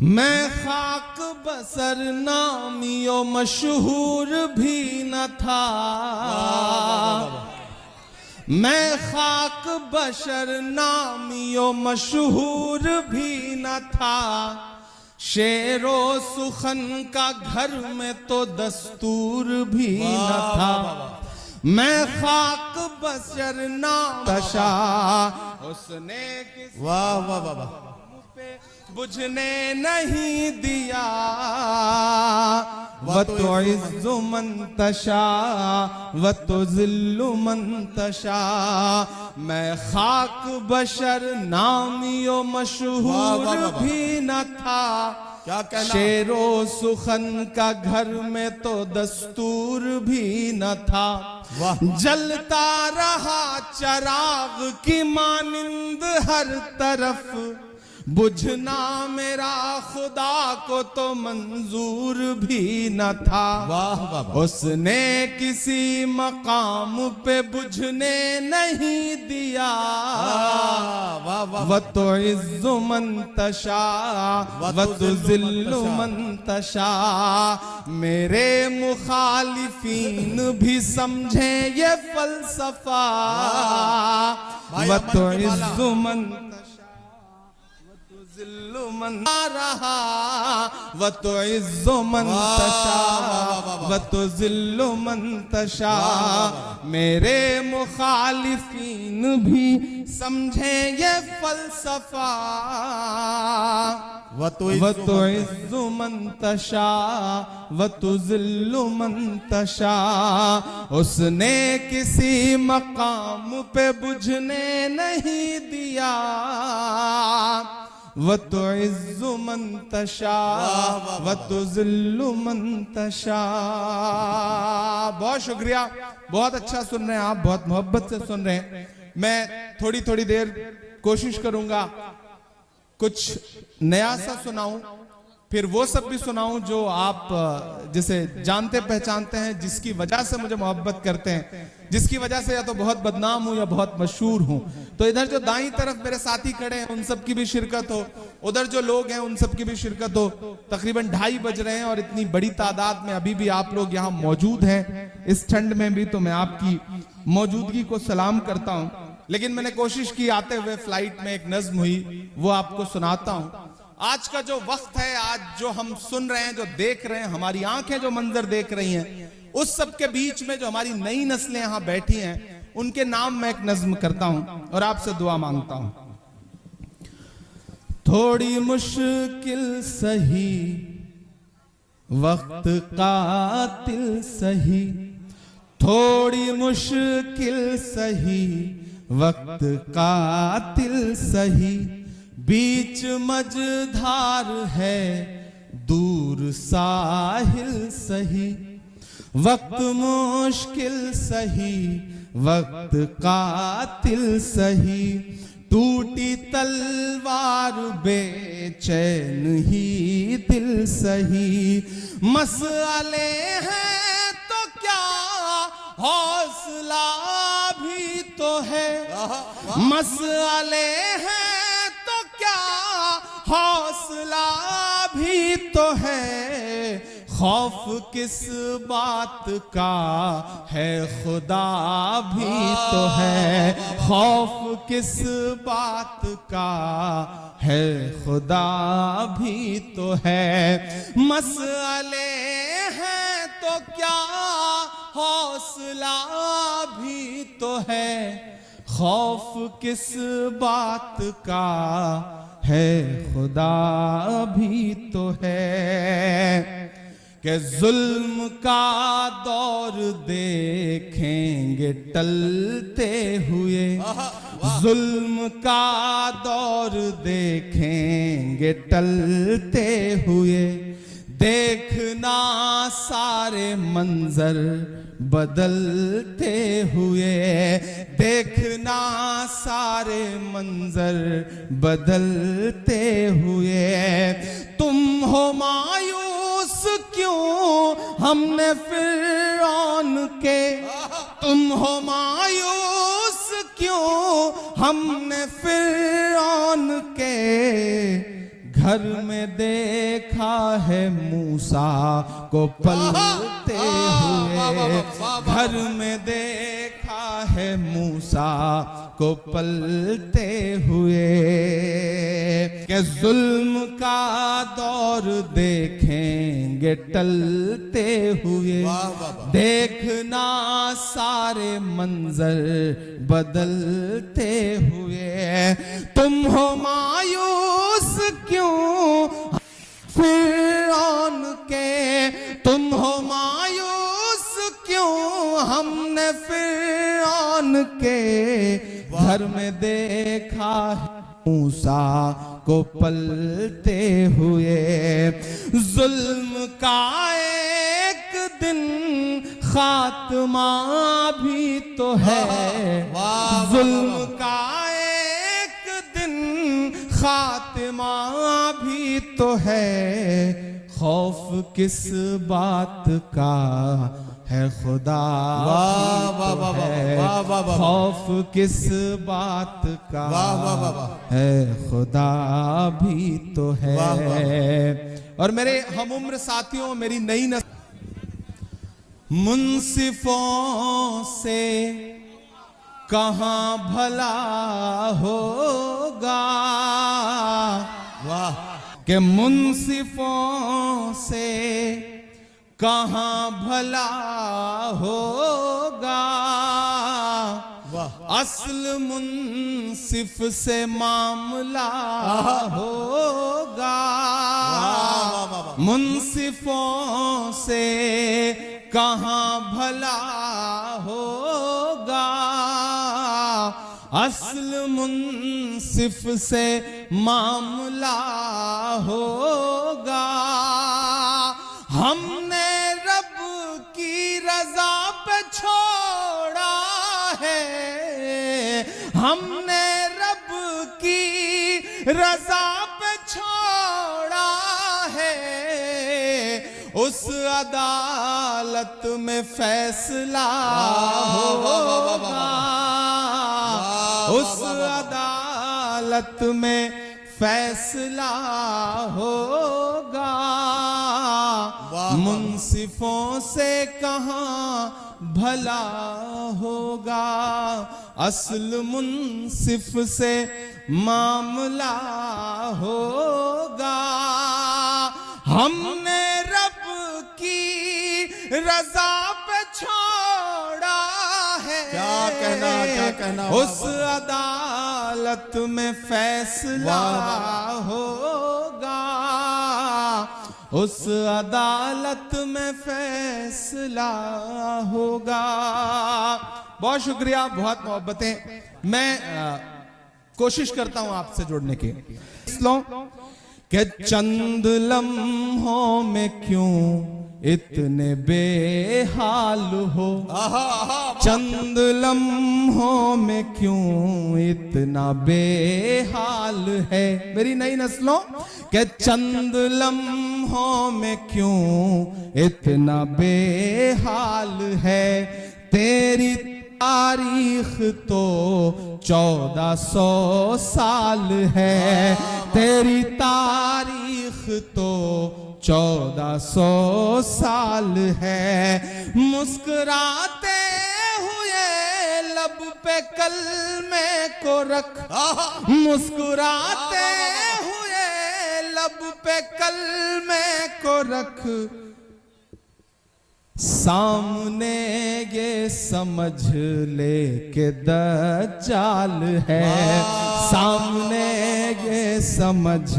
मैं खाक बसर नामियो मशहूर भी न था। मैं खाक बशर नामियो मशहूर भी न था। शेरो सुखन का घर में तो दस्तूर भी न था। मैं खाक बशर नाम तशा उसने वाह वाह वाह वाह बुझने नहीं दिया। व तो इज़्ज़ु मन तशा व तो ज़िल्लु मन तशा। मैं खाक बशर नामियो मशहूर भी न था। क्या कहना? शेरो सुखन का घर में तो दस्तूर भी न था। जलता रहा चराग की मानिंद हर तरफ। बुझना मेरा खुदा को तो मंजूर भी न था। वाह वाह वाह। उसने किसी मकाम पे बुझने नहीं दिया। वाह वाह व तो इज़्ज़ु मन तशा व तो ज़िल्लु मन तशा। मेरे मुखालिफीन भी समझे ये फलसफा। व तो इज़्ज़ु मन ज़िल्लु मन रहा व तो इज़्ज़ु मन तशा व तो ज़िल्लु मन तशा। मेरे मुखालिफीन भी समझे ये फलसफा। व तो इज़्ज़ु मन तशा व तो ज़िल्लु मन तशा। उसने किसी मकाम पे बुझने नहीं दिया। व तो इज़्ज़ु मन तशा व तो ज़िल्लु मन तशा। बहुत शुक्रिया, बहुत अच्छा सुन रहे हैं आप, बहुत मोहब्बत से सुन रहे हैं। मैं थोड़ी थोड़ी देर कोशिश करूंगा कुछ नया सा सुनाऊं, फिर वो सब भी सुनाऊं जो आप जिसे जानते पहचानते हैं, जिसकी वजह से मुझे मोहब्बत करते हैं, जिसकी वजह से या तो बहुत बदनाम हूं या बहुत मशहूर हूं। तो इधर जो दाईं तरफ मेरे साथी खड़े हैं उन सब की भी शिरकत हो, उधर जो लोग हैं उन सब की भी शिरकत हो। तकरीबन 2:30 बज रहे हैं और इतनी बड़ी तादाद में अभी भी आप लोग यहाँ मौजूद हैं इस ठंड में भी, तो मैं आपकी मौजूदगी को सलाम करता हूँ। लेकिन मैंने कोशिश की आते हुए फ्लाइट में एक नज्म हुई, वो आपको सुनाता हूँ। आज का जो वक्त है, आज जो हम सुन रहे हैं, जो देख रहे हैं, हमारी आंखें जो मंजर देख रही हैं, उस सब के बीच में जो हमारी नई नस्लें यहाँ बैठी हैं, उनके नाम मैं एक नज्म करता हूं और आपसे दुआ मांगता हूं। थोड़ी मुश्किल सही वक्त कातिल सही। थोड़ी मुश्किल सही वक्त कातिल सही। बीच मझधार है दूर साहिल सही। वक्त मुश्किल सही वक्त कातिल सही। टूटी तलवार बेचैन ही दिल सही। मसले हैं तो क्या हौसला भी तो है। मसले हैं तो क्या हौसला भी तो है। खौफ किस बात का है खुदा भी तो है। खौफ किस बात का है खुदा भी तो है। मसले हैं तो क्या हौसला भी तो है। खौफ किस बात का है खुदा भी तो है। कि जुल्म का दौर देखेंगे टलते हुए। जुल्म का दौर देखेंगे टलते हुए। देखना सारे मंजर बदलते हुए। देखना सारे मंजर बदलते हुए। तुम हो मायूस क्यों हमने फिरौन के। तुम हो मायूस क्यों हमने फिरौन के घर में देखा है मूसा को पलते हुए, घर में देखा है मूसा को पलते हुए। कि जुल्म का दौर देखेंगे टलते हुए, देखना सारे मंजर बदलते हुए। तुम हो मायूस क्यों फिरौन के, तुम हो मायूस क्यों हमने फिरौन के घर में देखा है मूसा को पलते हुए। जुल्म का एक दिन खात्मा भी तो है, जुल्म का एक दिन खात्मा भी तो है। खौफ किस बात का है खुदा खौफ किस बात का है खुदा भी तो है। और मेरे हम उम्र साथियों, मेरी नई नस्ल मुंसिफों से कहां भला होगा, के मुंसिफों से कहां भला होगा। असल मुंसिफ से मामला होगा, मुंसिफों से कहां भला होगा। असल मुंसिफ से मामला होगा। हमने रब की रजा पे छोड़ा है, हमने रब की रजा पे छोड़ा है। उस अदालत में फैसला होगा, उस अदालत में फैसला होगा। मुंसिफों से कहां भला होगा, असल मुंसिफ से मामला होगा। हमने रब की रजा पे छोड़ा है, क्या कहना उस अदालत में फैसला होगा, उस अदालत में फैसला होगा। बहुत शुक्रिया, बहुत मोहब्बतें। मैं कोशिश करता हूं आपसे जुड़ने की। कि चंद लम्हों में क्यों इतने बेहाल हो, चंद लम्हों में क्यों इतना बेहाल है। मेरी नई नस्लों के चंद लम्हों में क्यों इतना बेहाल है। तेरी तारीख तो 1400 साल है, तेरी तारीख तो 1400 साल है। मुस्कुराते हुए लब पे कलमे को रख, मुस्कुराते हुए लब पे कलमे को रख। सामने ये समझ ले के दज्जाल है, सामने ये समझ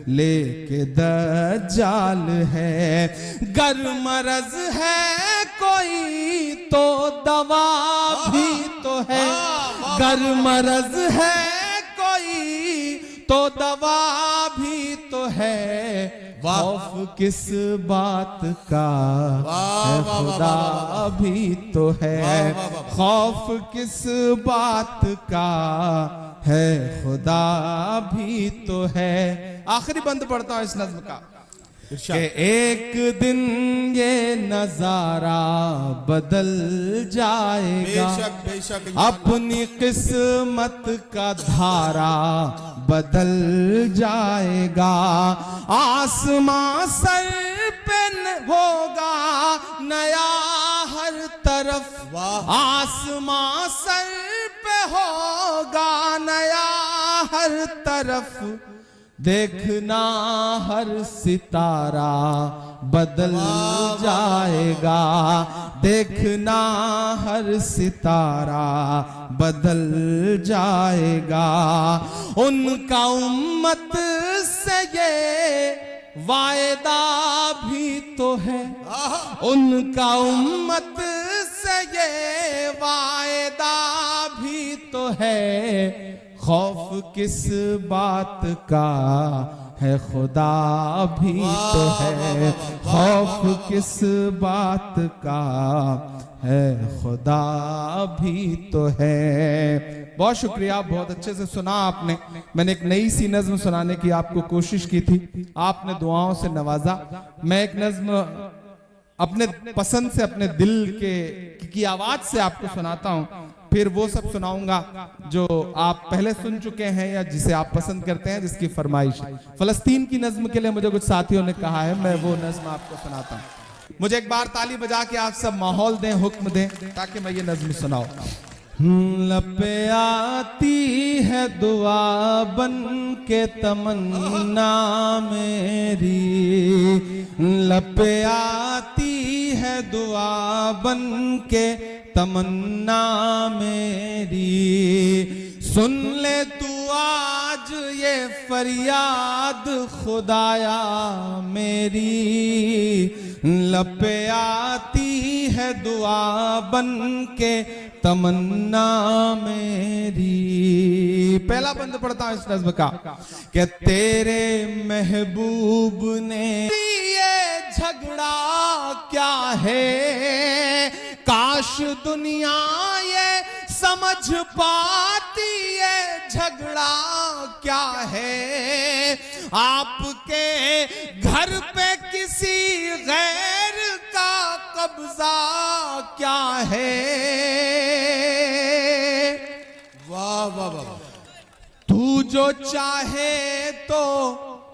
ले के दज्जाल है। गर मरज है कोई तो दवा भी तो है, गर मरज है कोई तो दवा भी तो है। खौफ किस बात का है खुदा भी तो है, खौफ किस बात का है खुदा भी तो है। आखिरी बंद पढ़ता हूं इस नज्म का। कि एक दिन ये नजारा बदल जाएगा, बेशक बेशक अपनी किस्मत का धारा बदल जाएगा। आसमां सर पे होगा नया हर तरफ, आसमां सर पे होगा नया हर तरफ, देखना हर सितारा बदल जाएगा, देखना हर सितारा बदल जाएगा। उनका उम्मत से ये वायदा भी तो है, उनका उम्मत से ये वायदा भी तो है, खौफ किस बात का है खुदा भी तो है, खौफ किस बात का है खुदा भी तो है। बहुत शुक्रिया, बहुत अच्छे से सुना आपने। मैंने एक नई सी नज्म सुनाने की आपको कोशिश की थी, आपने दुआओं से नवाजा। मैं एक नज्म अपने पसंद से, अपने दिल की आवाज से आपको सुनाता हूं, फिर वो सब सुनाऊंगा जो आप पहले सुन चुके हैं या जिसे आप पसंद करते हैं, जिसकी फरमाइश। फलस्तीन की नज्म के लिए मुझे कुछ साथियों ने कहा है, मैं वो नज्म आपको सुनाता हूं। मुझे एक बार ताली बजा के आप सब माहौल दें, हुक्म दें, ताकि मैं ये नज्म सुनाऊं। लपे आती है दुआ बन के तमन्ना मेरी, लपे आती है दुआ बन के तमन्ना मेरी, सुन ले तू आज ये फरियाद खुदाया मेरी, लपे आती है दुआ बन के तमन्ना मेरी। पहला बंद पढ़ता हूं इस नज़्म का कि तेरे महबूब ने ये झगड़ा क्या है, काश दुनिया ये समझ पाती ये झगड़ा क्या है, आपके घर पे किसी गैर का कब्जा क्या है। वाह वाह वाह, तू जो चाहे तो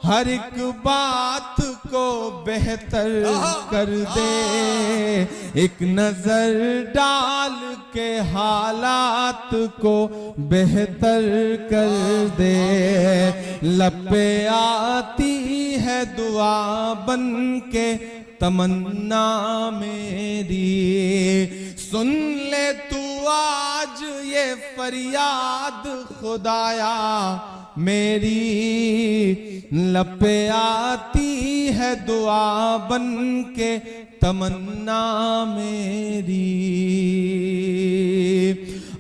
हर एक बात को बेहतर कर दे, एक नजर डाल के हालात को बेहतर कर दे, लपे आती है दुआ बन के तमन्ना मेरी, सुन ले तू आज ये फरियाद खुदाया मेरी, लपे आती है दुआ बन के तमन्ना मेरी।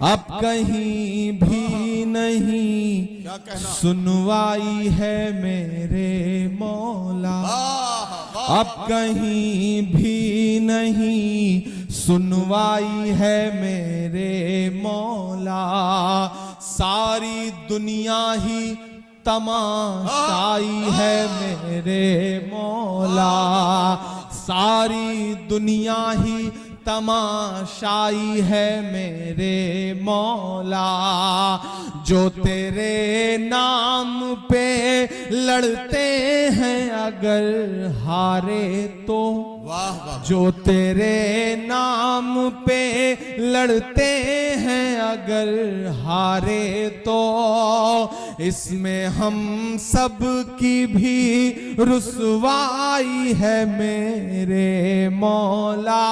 अब कहीं भी नहीं सुनवाई है मेरे मौला, अब कहीं भी नहीं सुनवाई है मेरे मौला, सारी दुनिया ही तमाशाई है मेरे मौला, सारी दुनिया ही तमाशाई है मेरे मौला, जो तेरे नाम पे लड़ते हैं अगर हारे तो, जो तेरे नाम पे लड़ते हैं अगर हारे तो, इसमें हम सब की भी रुसवाई है मेरे मौला,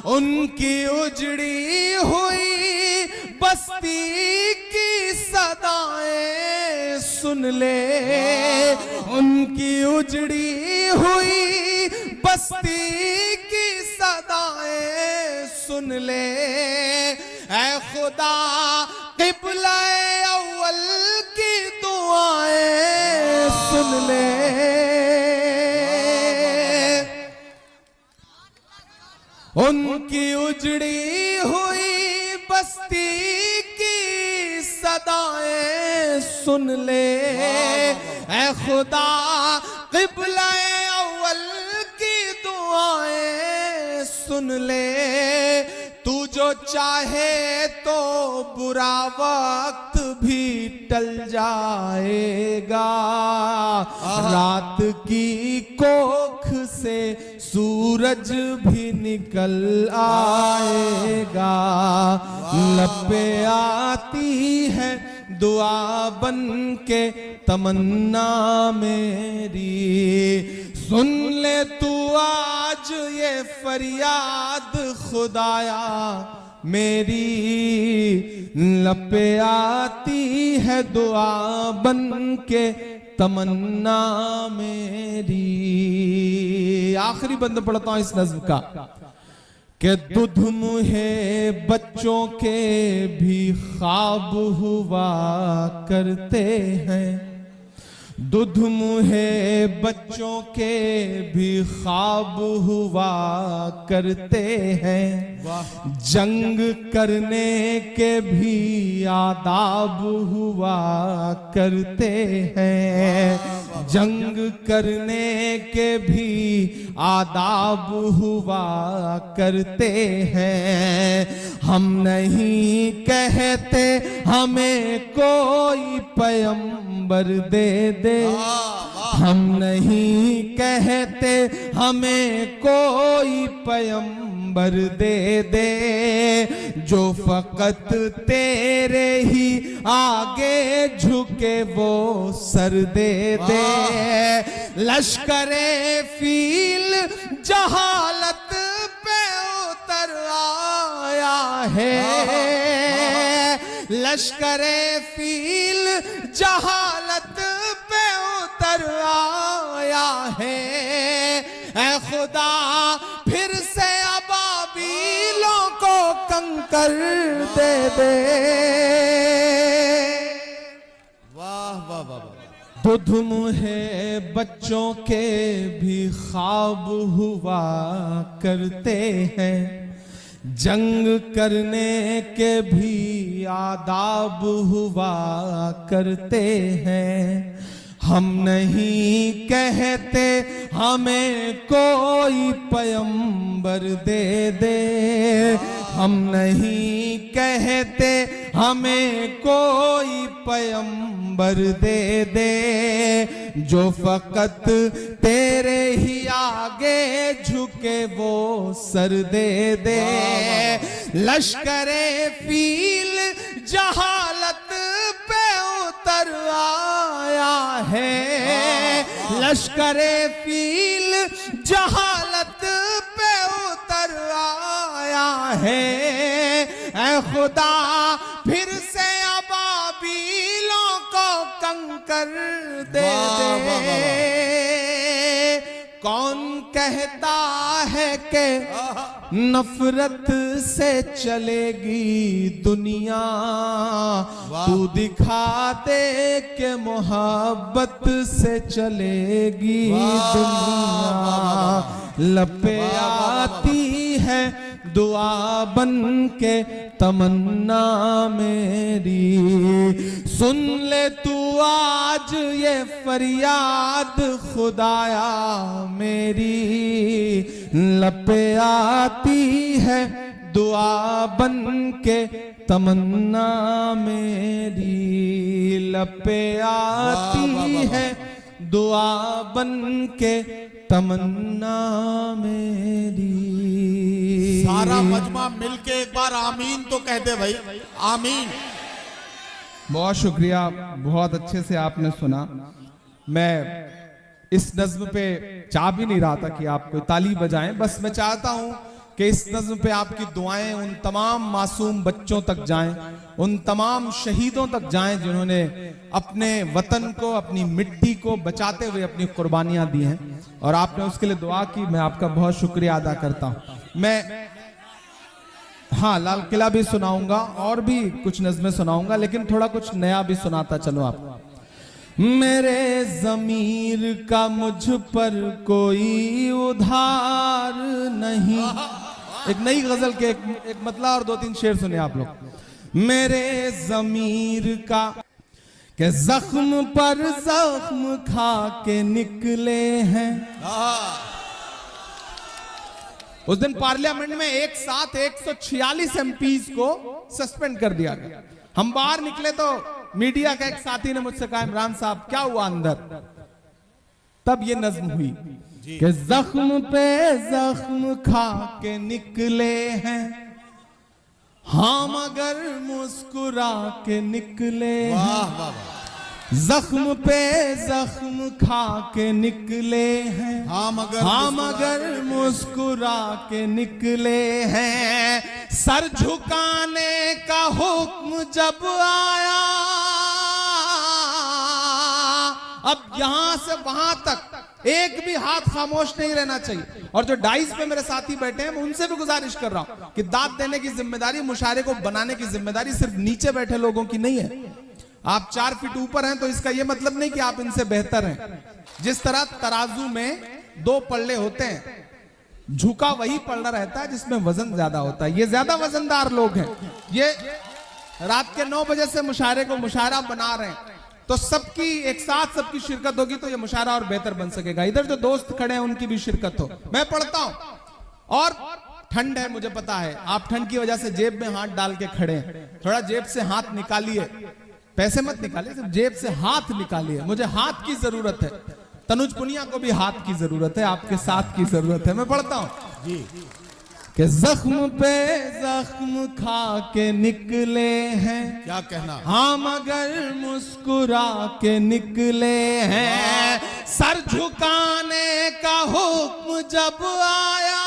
उनकी उजड़ी हुई बस्ती की सदाएं सुन ले, उनकी उजड़ी हुई बस्ती की सदाएं सुन ले, ऐ खुदा क़िबला अव्वल की दुआएं सुन ले। उनकी उजड़ी हुई बस्ती की सदाएं सुन ले, ऐ खुदा क़िबला ले, तू जो चाहे तो बुरा वक्त भी टल जाएगा, रात की कोख से सूरज भी निकल आएगा। लब पे आती है दुआ बन के तमन्ना मेरी, सुन ले तू आज ये फरियाद खुदाया मेरी। लब पे आती है दुआ बन के तमन्ना मेरी। आखिरी बंद पढ़ता हूं इस नज्म का कि दुध मुहे बच्चों के भी ख्वाब हुआ करते हैं, दुध मुहे बच्चों के भी ख्वाब हुआ करते हैं, जंग करने के भी आदाब हुआ करते हैं, जंग करने के भी आदाब हुआ करते हैं। हम नहीं कहते हमें कोई पैगंबर दे दे, हम नहीं कहते हमें कोई पैगंबर दे दे, जो फकत तेरे ही आगे झुके वो सर दे दे। लश्करे फील जहालत पे उतर आया है, लश्करे फील जहालत पे उतर आया है। ऐ खुदा फिर से अबाबीलों को कंकर दे दे। वाह वाह वाह। दुध मुहे बच्चों के भी ख्वाब हुआ करते हैं, जंग करने के भी आदाब हुआ करते हैं। हम नहीं कहते हमें कोई पैगंबर दे दे, हम नहीं कहते हमें कोई पैगंबर दे दे, जो फकत तेरे ही आगे झुके वो सर दे दे। लश्करे फील जहालत पे उतर आया है, लश्करे फील जहालत पे उतर आया है। ऐ खुदा फिर से अबाबीलों को कंकर दे दे। कौन कहता है कि नफरत से चलेगी दुनिया, तू दिखा दे के मोहब्बत से चलेगी दुनिया। लब पे आती है दुआ बन के तमन्ना मेरी, सुन ले तू आज ये फरियाद खुदाया मेरी। लब पे आती है दुआ बन के तमन्ना मेरी, लब पे आती है दुआ बन के तमन्ना मेरी। सारा मजमा मिलके एक बार आमीन तो कह दे भाई, आमीन। बहुत शुक्रिया, बहुत अच्छे से आपने सुना। मैं इस नज्म पे चाह भी नहीं रहा था कि आप कोई ताली बजाएं, बस मैं चाहता हूं कि इस नज्म पे आपकी दुआएं उन तमाम मासूम बच्चों तक जाएं, उन तमाम शहीदों तक जाएं जिन्होंने अपने वतन को, अपनी मिट्टी को बचाते हुए अपनी कुर्बानियां दी हैं, और आपने उसके लिए दुआ की। मैं आपका बहुत शुक्रिया अदा करता हूं। मैं हाँ लाल किला भी सुनाऊंगा और भी कुछ नज़में सुनाऊंगा, लेकिन थोड़ा कुछ नया भी सुनाता चलो आप। मेरे ज़मीर का मुझ पर कोई उधार नहीं। एक नई गजल के एक मतला और दो तीन शेर सुने आप लोग। मेरे ज़मीर का के जख्म पर जख्म खा के निकले हैं, उस दिन पार्लियामेंट में एक साथ 146 एमपीज को सस्पेंड कर दिया गया। हम बाहर निकले तो मीडिया का एक साथी ने मुझसे कहा, इमरान साहब क्या हुआ अंदर? तब ये नज्म हुई कि जख्म पे जख्म खा के निकले हैं हाँ मगर मुस्कुरा के निकले हैं। जख्म पे जख्म खा के निकले हैं हाँ मगर मुस्कुरा के निकले हैं। सर झुकाने का हुक्म जब आया, अब यहां से वहां तक एक भी हाथ खामोश नहीं रहना चाहिए। और जो डाइस पे मेरे साथी बैठे हैं, मैं उनसे भी गुजारिश कर रहा हूं कि दाद देने की जिम्मेदारी, मुशायरे को बनाने की जिम्मेदारी सिर्फ नीचे बैठे लोगों की नहीं है। आप 4 फीट ऊपर हैं तो इसका यह मतलब नहीं कि आप इनसे बेहतर हैं। जिस तरह तराजू में 2 पल्ले होते हैं, झुका वही पल्ला रहता है जिसमें वजन ज्यादा होता है। ये ज्यादा वजनदार लोग हैं, ये रात के 9 बजे से मुशायरे को मुशायरा बना रहे हैं, तो सबकी एक साथ सबकी शिरकत होगी तो ये मुशायरा और बेहतर बन सकेगा। इधर जो दोस्त खड़े हैं उनकी भी शिरकत हो। मैं पढ़ता हूं और ठंड है, मुझे पता है आप ठंड की वजह से जेब में हाथ डाल के खड़े हैं। थोड़ा जेब से हाथ निकालिए, पैसे मत निकालिए, सिर्फ जेब से हाथ निकालिए। मुझे हाथ की जरूरत है, तनुज पुनिया को भी हाथ की जरूरत है, आपके साथ की जरूरत है। मैं पढ़ता हूं जी कि जख्म पे जख्म खा के निकले हैं, क्या कहना, हाँ मगर मुस्कुरा के निकले हैं। सर झुकाने का हुक्म जब आया,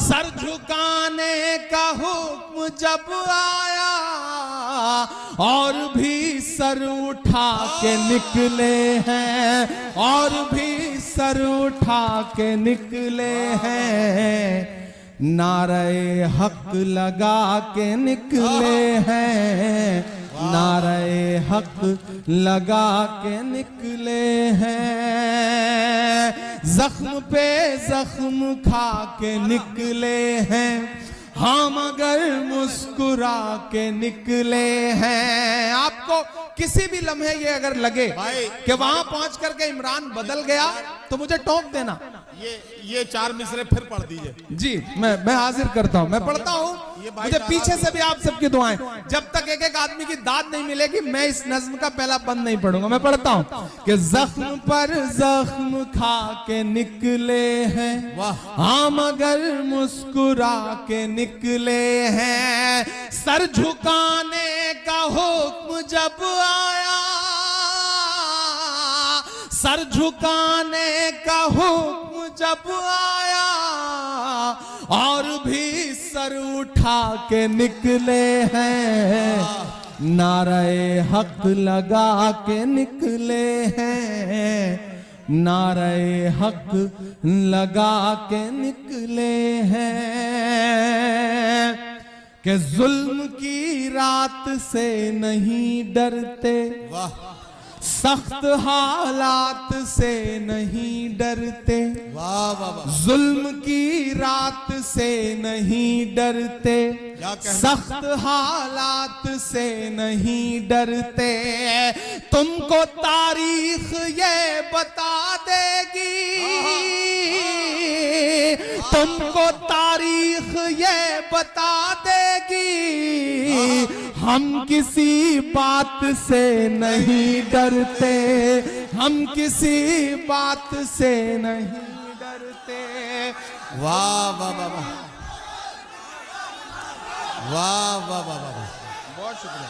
सर झुकाने का हुक्म जब आया, और भी सर उठा के निकले हैं, और भी सर उठा के निकले हैं। नारे हक लगा के निकले हैं, नारे हक लगा के निकले हैं। जख्म पे जख्म खा के निकले हैं, हाँ मगर मुस्कुरा के निकले हैं। आपको किसी भी लम्हे ये अगर लगे कि वहां पहुंच करके इमरान बदल गया तो मुझे टोक देना। ये 4 मिसरे फिर पढ़ दीजिए जी। मैं हाजिर करता हूं, मैं पढ़ता हूं। मुझे पीछे से भी आप सबकी दुआएं। जब तक एक एक आदमी की दाद नहीं मिलेगी मैं इस नज्म का पहला बंद नहीं पढ़ूंगा। मैं पढ़ता हूं कि जख्म पर जख्म खा के निकले हैं, हाँ मगर मुस्कुरा के निकले हैं। सर झुकाने का हुक्म जब आया, सर झुकाने का हुक्म जब आया, और भी सर उठा के निकले हैं। नारे हक लगा के निकले हैं, नारे हक लगा के निकले हैं। कि जुल्म की रात से नहीं डरते, सख्त हालात से नहीं डरते, जुल्म की रात से नहीं डरते, सख्त हालात से नहीं डरते। तुमको तारीख ये बता देगी, तुमको तारीख ये बता देगी, हम किसी बात से नहीं डरते, हम किसी बात से नहीं डरते। वाह वाह वाह वाह वाह वाह वाह वाह, बहुत शुक्रिया।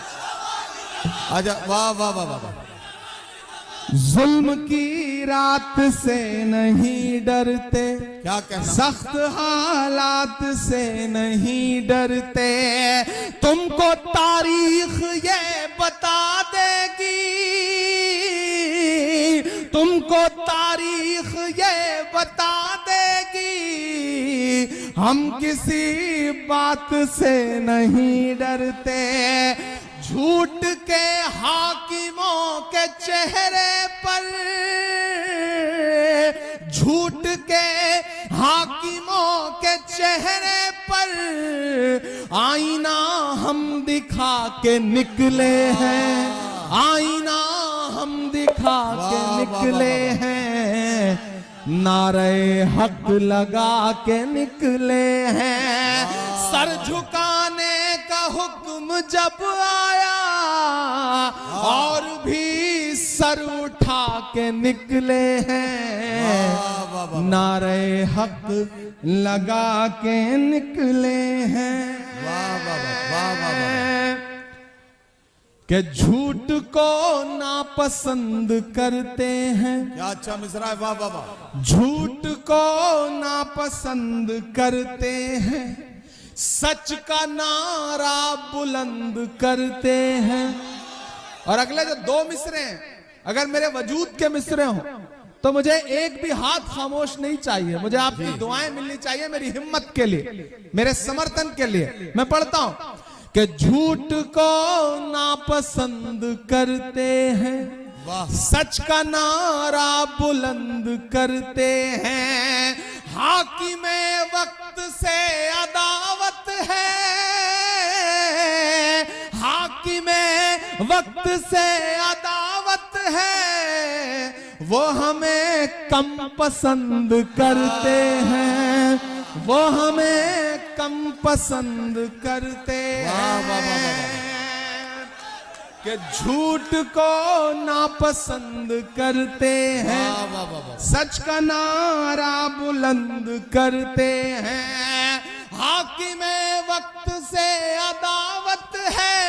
आजा, वाह वाह वाह वाह। जुल्म की रात से नहीं डरते, क्या कहना, सख्त हालात से नहीं डरते। तुमको तारीख ये बता देगी, तुमको तारीख ये बता देगी, हम किसी बात से नहीं डरते। झूठ के हाकिमों के चेहरे पर, झूठ के हाकिमों के चेहरे पर आईना हम दिखा के निकले हैं, आईना हम दिखा के निकले हैं। नारे हक लगा के निकले हैं। सर झुकाने का हुक्म जब आया और भी सर उठा के निकले हैं। नारे हक लगा के निकले हैं कि झूठ को नापसंद करते हैं। क्या अच्छा मिसरा है, वाह वाह वाह। झूठ को नापसंद करते हैं, सच का नारा बुलंद करते हैं। और अगले जो दो मिसरे हैं, अगर मेरे वजूद के मिसरे हों तो मुझे एक भी हाथ खामोश नहीं चाहिए। मुझे आपकी दुआएं मिलनी चाहिए मेरी हिम्मत के लिए, मेरे समर्थन के लिए। मैं पढ़ता हूं कि झूठ को नापसंद करते हैं, सच का नारा बुलंद करते हैं। हाकिमे वक्त से अदावत है, हाकिमे वक्त से अदावत है। वो हमें कम पसंद करते हैं, वो हमें कम पसंद करते हैं। कि झूठ को नापसंद करते हैं, सच का नारा बुलंद करते हैं। हाकिमे वक्त से अदावत है,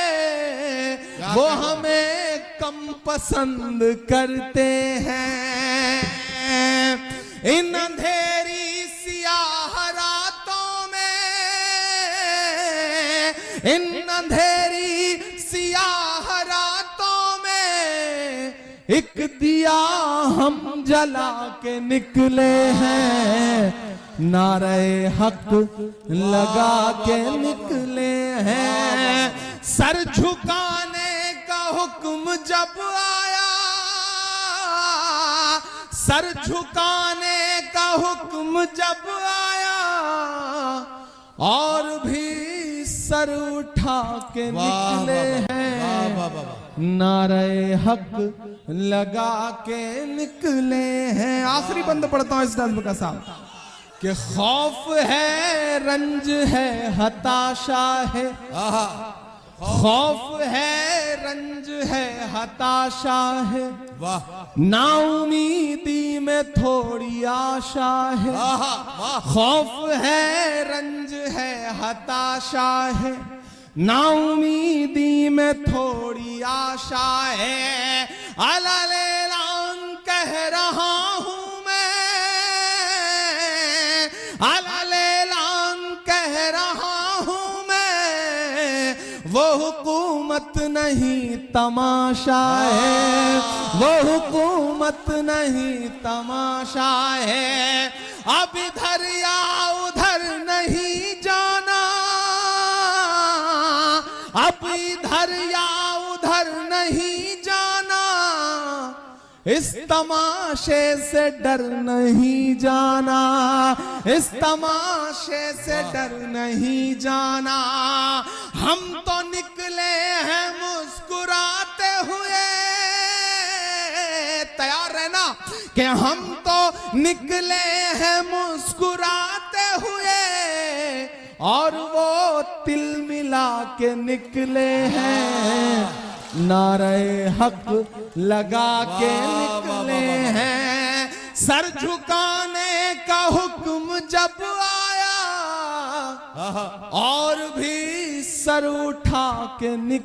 वो हमें कम पसंद करते हैं। इन अंधेरी सियाह रातों में, इन अंधेरी सियाह रातों में एक दिया हम जला के निकले हैं। नारे हक लगा के निकले हैं। सर झुकाने का हुक्म जब आया, सर झुकाने का हुक्म जब आया और भी सर उठा के निकले हैं। नारे हक लगा के निकले हैं। आखिरी बंद पढ़ता हूं इस नज़्म का साथ कि खौफ है, रंज है, हताशा है। खौफ है, रंज है, हताशा है। नाउमीदी में थोड़ी आशा है। खौफ है, रंज है, हताशा है। नाउमीदी में थोड़ी आशा है। अलालेलान कह रहा हूं मैं, अलालेलान कह रहा हूं मैं। वो हुकूमत नहीं तमाशा है, वो हुकूमत नहीं तमाशा है। अब इधर या उधर नहीं जाना, अब इधर या उधर नहीं जाना। इस तमाशे से डर नहीं जाना, इस तमाशे से डर नहीं जाना। हम तो निकले हैं मुस्कुराते हुए, तैयार रहना कि हम तो निकले हैं मुस्कुराते हुए और वो तिल मिला के निकले हैं। नारे हक लगा के निकले हैं। सर झुकाने का हुक्म जब आया और भी सर उठा के निकले